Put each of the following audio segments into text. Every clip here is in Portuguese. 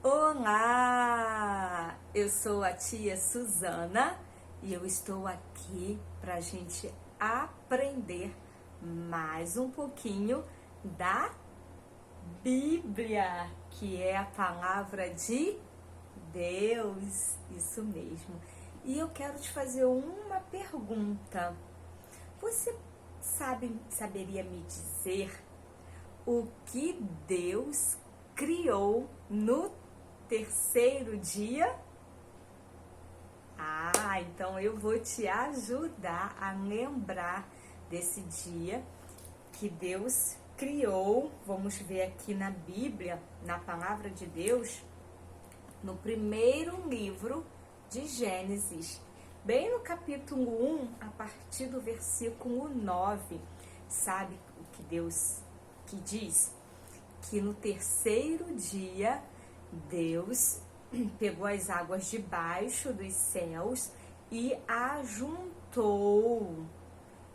Olá! Eu sou a tia Suzana e eu estou aqui para a gente aprender mais um pouquinho da Bíblia, que é a palavra de Deus, isso mesmo. E eu quero te fazer uma pergunta. Você saberia me dizer o que Deus criou no terceiro dia? Então eu vou te ajudar a lembrar desse dia que Deus criou. Vamos ver aqui na Bíblia, na palavra de Deus, no primeiro livro de Gênesis, bem no capítulo 1, a partir do versículo 9. Sabe o que Deus que diz? Que no terceiro dia, Deus pegou as águas debaixo dos céus e ajuntou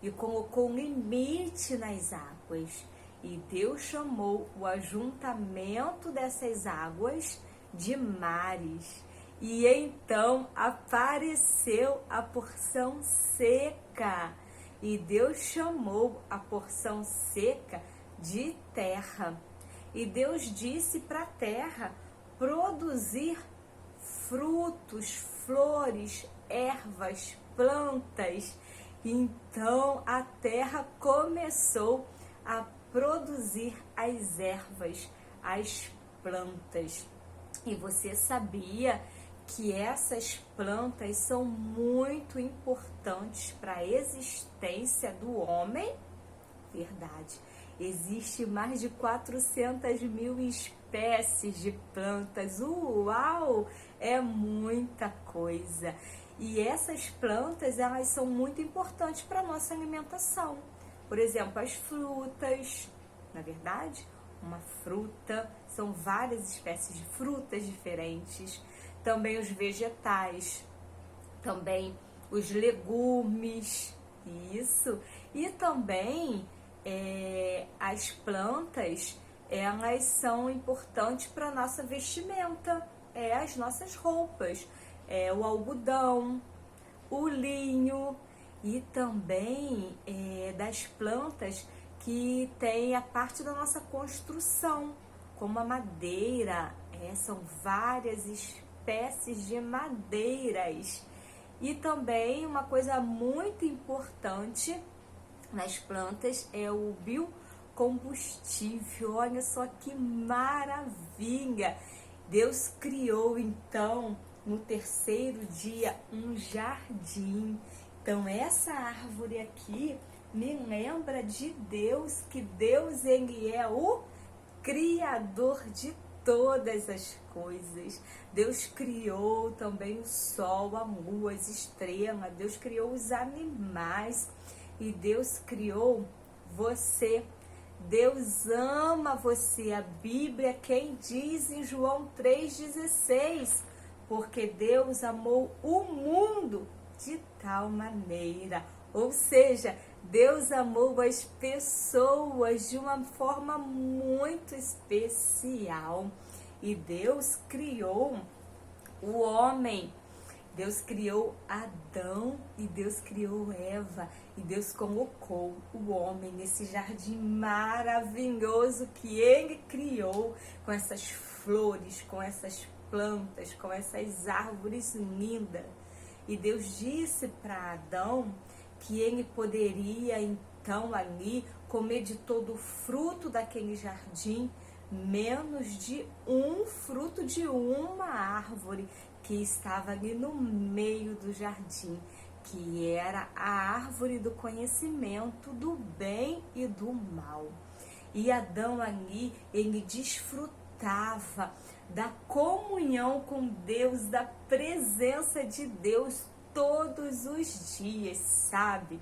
e colocou um limite nas águas. E Deus chamou o ajuntamento dessas águas de mares. E então apareceu a porção seca. E Deus chamou a porção seca de terra. E Deus disse para a terra produzir frutos, flores, ervas, plantas. Então a terra começou a produzir as ervas, as plantas. E você sabia que essas plantas são muito importantes para a existência do homem? Verdade. Existe mais de 400 mil espécies de plantas. Uau! É muita coisa. E essas plantas, elas são muito importantes para a nossa alimentação. Por exemplo, as frutas. Na verdade, uma fruta, são várias espécies de frutas diferentes. Também os vegetais. Também os legumes. Isso. E também as plantas, elas são importantes para a nossa vestimenta, as nossas roupas, o algodão, o linho e também das plantas que tem a parte da nossa construção, como a madeira, são várias espécies de madeiras. E também uma coisa muito importante nas plantas é o biocombustível. Olha só que maravilha! Deus criou então no terceiro dia um jardim. Então essa árvore aqui me lembra de Deus, que Deus ele é o criador de todas as coisas. Deus criou também o sol, a lua, as estrelas. Deus criou os animais. E Deus criou você. Deus ama você. A Bíblia quem diz em João 3,16, porque Deus amou o mundo de tal maneira. Ou seja, Deus amou as pessoas de uma forma muito especial. E Deus criou o homem. Deus criou Adão e Deus criou Eva. E Deus colocou o homem nesse jardim maravilhoso que ele criou, com essas flores, com essas plantas, com essas árvores lindas. E Deus disse para Adão que ele poderia então ali comer de todo o fruto daquele jardim, menos de um fruto de uma árvore que estava ali no meio do jardim, que era a árvore do conhecimento do bem e do mal. E Adão ali, ele desfrutava da comunhão com Deus, da presença de Deus todos os dias, sabe?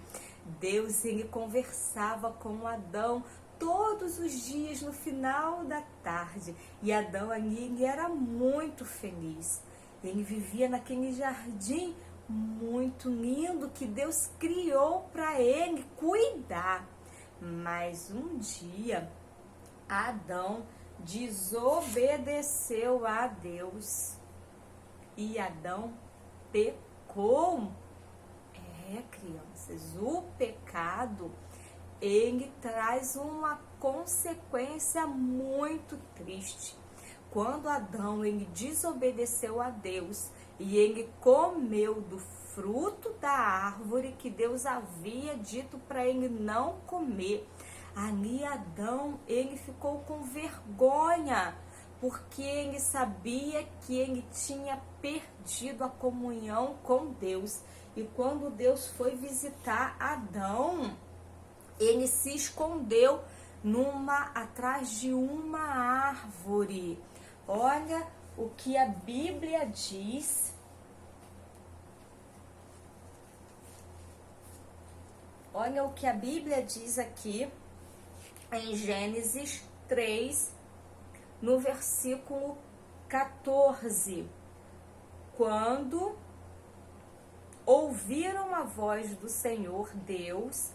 Deus, ele conversava com Adão todos os dias no final da tarde. E Adão ali, ele era muito feliz. Ele vivia naquele jardim muito lindo que Deus criou para ele cuidar. Mas um dia, Adão desobedeceu a Deus e Adão pecou. Crianças, o pecado, ele traz uma consequência muito triste. Quando Adão, ele desobedeceu a Deus e ele comeu do fruto da árvore que Deus havia dito para ele não comer, ali Adão, ele ficou com vergonha, porque ele sabia que ele tinha perdido a comunhão com Deus. E quando Deus foi visitar Adão, ele se escondeu atrás de uma árvore. Olha o que a Bíblia diz. Olha o que a Bíblia diz aqui em Gênesis 3, no versículo 14. Quando ouviram a voz do Senhor Deus,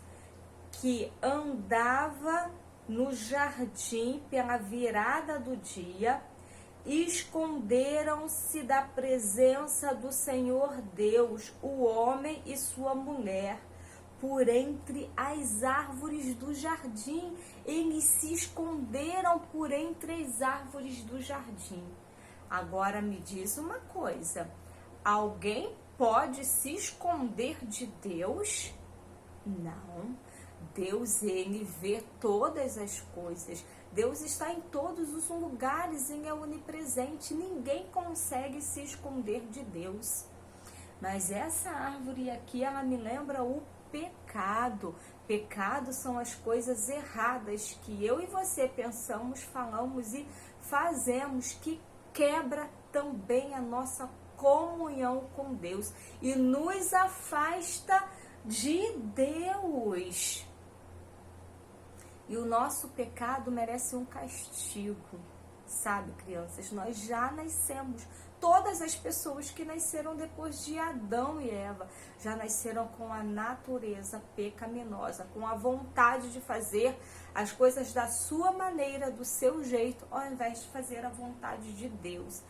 que andava no jardim pela virada do dia, esconderam-se da presença do Senhor Deus, o homem e sua mulher, por entre as árvores do jardim. Eles se esconderam por entre as árvores do jardim. Agora me diz uma coisa: alguém pode se esconder de Deus? Não. Deus, ele vê todas as coisas. Deus está em todos os lugares, ele é onipresente. Ninguém consegue se esconder de Deus. Mas essa árvore aqui, ela me lembra o pecado. Pecado são as coisas erradas que eu e você pensamos, falamos e fazemos, que quebra também a nossa comunhão com Deus e nos afasta de Deus. E o nosso pecado merece um castigo, sabe, crianças? Nós já nascemos, todas as pessoas que nasceram depois de Adão e Eva, já nasceram com a natureza pecaminosa, com a vontade de fazer as coisas da sua maneira, do seu jeito, ao invés de fazer a vontade de Deus.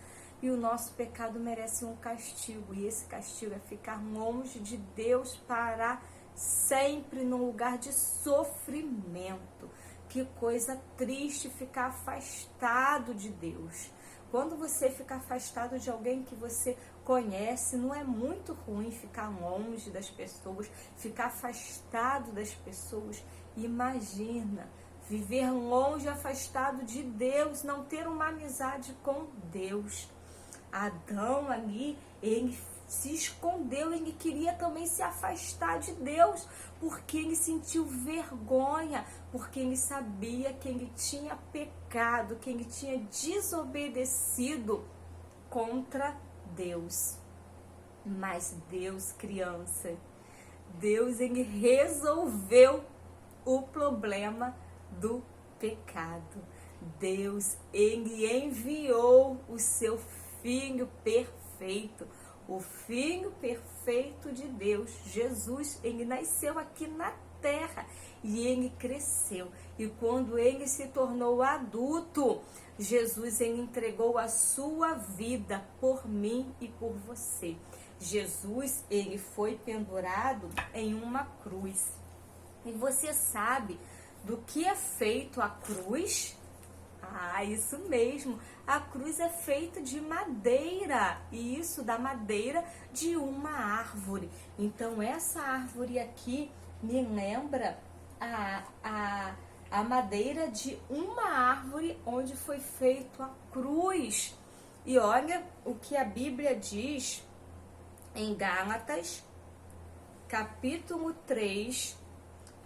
E o nosso pecado merece um castigo, e esse castigo é ficar longe de Deus para sempre, num lugar de sofrimento. Que coisa triste ficar afastado de Deus. Quando você fica afastado de alguém que você conhece, não é muito ruim ficar longe das pessoas, ficar afastado das pessoas. Imagina viver longe, afastado de Deus, não ter uma amizade com Deus. Adão ali, ele se escondeu, ele queria também se afastar de Deus, porque ele sentiu vergonha, porque ele sabia que ele tinha pecado, que ele tinha desobedecido contra Deus. Mas Deus, criança, Deus, ele resolveu o problema do pecado. Deus, ele enviou o seu Filho perfeito, o Filho perfeito de Deus, Jesus. Ele nasceu aqui na terra e ele cresceu. E quando ele se tornou adulto, Jesus, ele entregou a sua vida por mim e por você. Jesus, ele foi pendurado em uma cruz. E você sabe do que é feito a cruz? Ah, isso mesmo, a cruz é feita de madeira, e isso da madeira de uma árvore. Então essa árvore aqui me lembra a madeira de uma árvore onde foi feito a cruz. E olha o que a Bíblia diz em Gálatas, capítulo 3,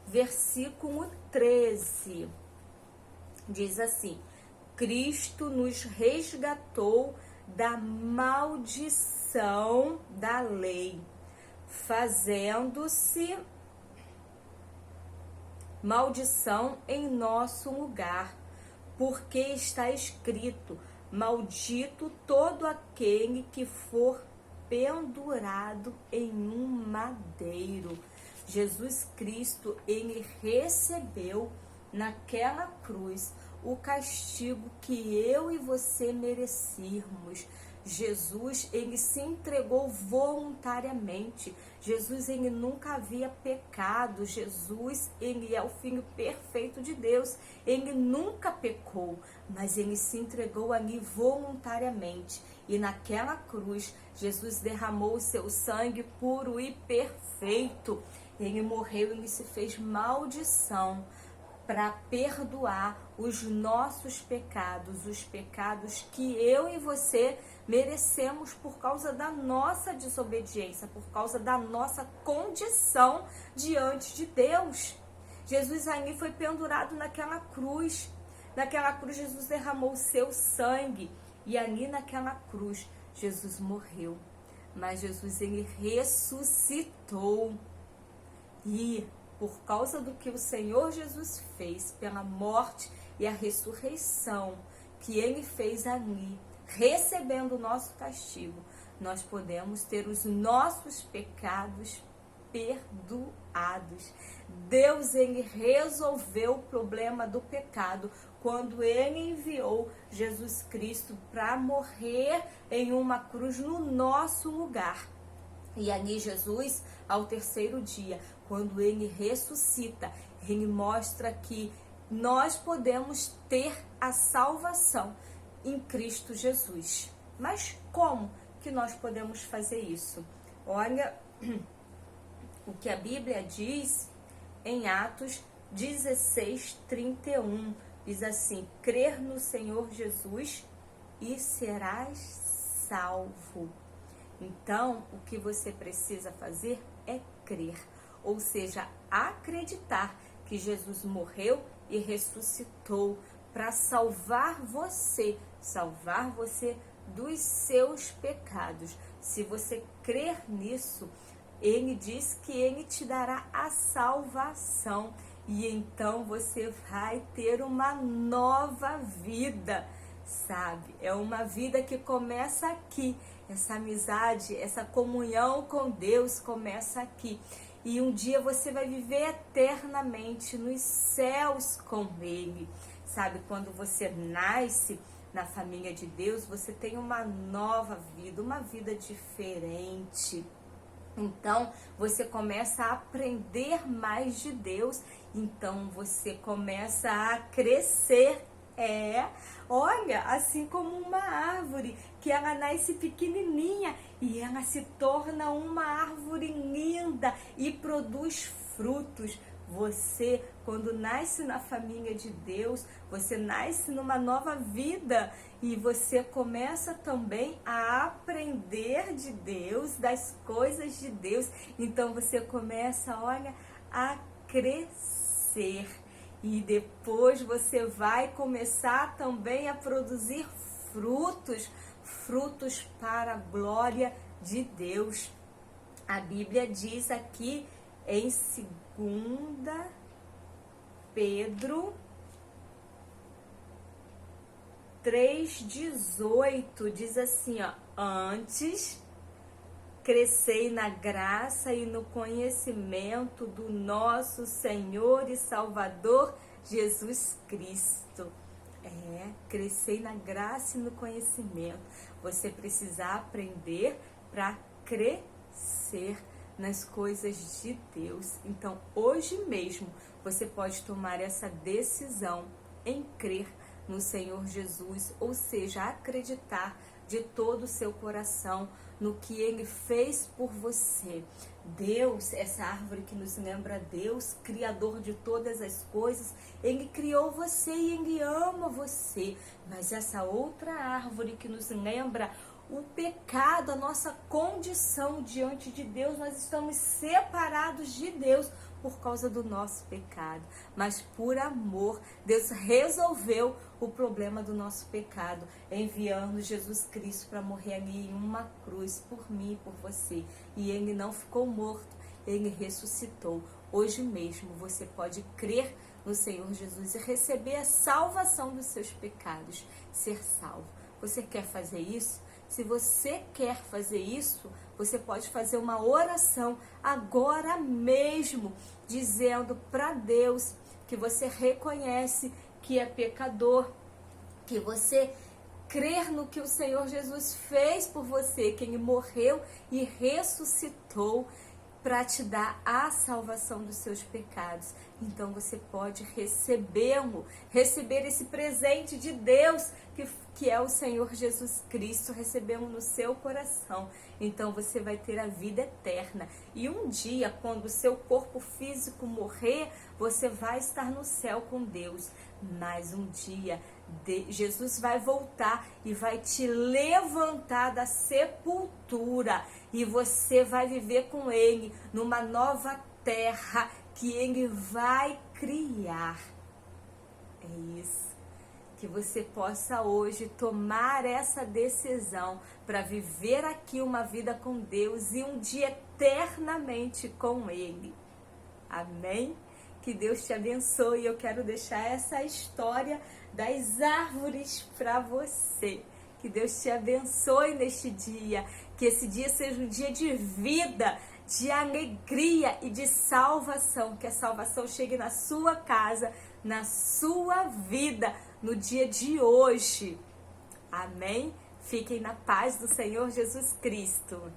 versículo 13. Diz assim: Cristo nos resgatou da maldição da lei, fazendo-se maldição em nosso lugar, porque está escrito: maldito todo aquele que for pendurado em um madeiro. Jesus Cristo, ele recebeu naquela cruz o castigo que eu e você merecíamos. Jesus, ele se entregou voluntariamente. Jesus, ele nunca havia pecado. Jesus, ele é o Filho perfeito de Deus. Ele nunca pecou, mas ele se entregou ali voluntariamente. E naquela cruz, Jesus derramou o seu sangue puro e perfeito. Ele morreu, ele se fez maldição para perdoar os nossos pecados, os pecados que eu e você merecemos por causa da nossa desobediência, por causa da nossa condição diante de Deus. Jesus ali foi pendurado naquela cruz. Naquela cruz Jesus derramou o seu sangue e ali naquela cruz Jesus morreu. Mas Jesus, ele ressuscitou. E por causa do que o Senhor Jesus fez, pela morte e a ressurreição que ele fez ali, recebendo o nosso castigo, nós podemos ter os nossos pecados perdoados. Deus, ele resolveu o problema do pecado quando ele enviou Jesus Cristo para morrer em uma cruz no nosso lugar. E ali Jesus, ao terceiro dia, quando ele ressuscita, ele mostra que nós podemos ter a salvação em Cristo Jesus. Mas como que nós podemos fazer isso? Olha o que a Bíblia diz em Atos 16:31. Diz assim: crer no Senhor Jesus e serás salvo. Então, o que você precisa fazer é crer, ou seja, acreditar que Jesus morreu e ressuscitou para salvar você dos seus pecados. Se você crer nisso, ele diz que ele te dará a salvação e então você vai ter uma nova vida, sabe? É uma vida que começa aqui. Essa amizade, essa comunhão com Deus começa aqui. E um dia você vai viver eternamente nos céus com Ele. Sabe, quando você nasce na família de Deus, você tem uma nova vida, uma vida diferente. Então, você começa a aprender mais de Deus. Então, você começa a crescer. Olha, assim como uma árvore, que ela nasce pequenininha e ela se torna uma árvore linda e produz frutos. Você, quando nasce na família de Deus, você nasce numa nova vida e você começa também a aprender de Deus, das coisas de Deus. Então você começa, olha, a crescer. E depois você vai começar também a produzir frutos para a glória de Deus. A Bíblia diz aqui em 2 Pedro 3,18, diz assim, ó: antes crescei na graça e no conhecimento do nosso Senhor e Salvador Jesus Cristo. Crescei na graça e no conhecimento. Você precisa aprender para crescer nas coisas de Deus. Então, hoje mesmo, você pode tomar essa decisão em crer no Senhor Jesus, ou seja, acreditar de todo o seu coração no que Ele fez por você. Deus, essa árvore que nos lembra Deus, Criador de todas as coisas, Ele criou você e Ele ama você. Mas essa outra árvore que nos lembra o pecado, a nossa condição diante de Deus, nós estamos separados de Deus por causa do nosso pecado. Mas por amor, Deus resolveu o problema do nosso pecado, enviando Jesus Cristo para morrer ali em uma cruz por mim e por você. E Ele não ficou morto, Ele ressuscitou. Hoje mesmo você pode crer no Senhor Jesus e receber a salvação dos seus pecados, ser salvo. Você quer fazer isso? Se você quer fazer isso, você pode fazer uma oração agora mesmo, dizendo para Deus que você reconhece que é pecador, que você crer no que o Senhor Jesus fez por você, que Ele morreu e ressuscitou para te dar a salvação dos seus pecados. Então você pode recebê-lo, receber esse presente de Deus, que é o Senhor Jesus Cristo, recebê-lo no seu coração. Então você vai ter a vida eterna. E um dia, quando o seu corpo físico morrer, você vai estar no céu com Deus. Mas um dia, Jesus vai voltar e vai te levantar da sepultura. E você vai viver com Ele numa nova terra que Ele vai criar. É isso. Que você possa hoje tomar essa decisão para viver aqui uma vida com Deus e um dia eternamente com Ele. Amém? Que Deus te abençoe. Eu quero deixar essa história das árvores para você. Que Deus te abençoe neste dia. Que esse dia seja um dia de vida, de alegria e de salvação. Que a salvação chegue na sua casa, na sua vida, no dia de hoje. Amém? Fiquem na paz do Senhor Jesus Cristo.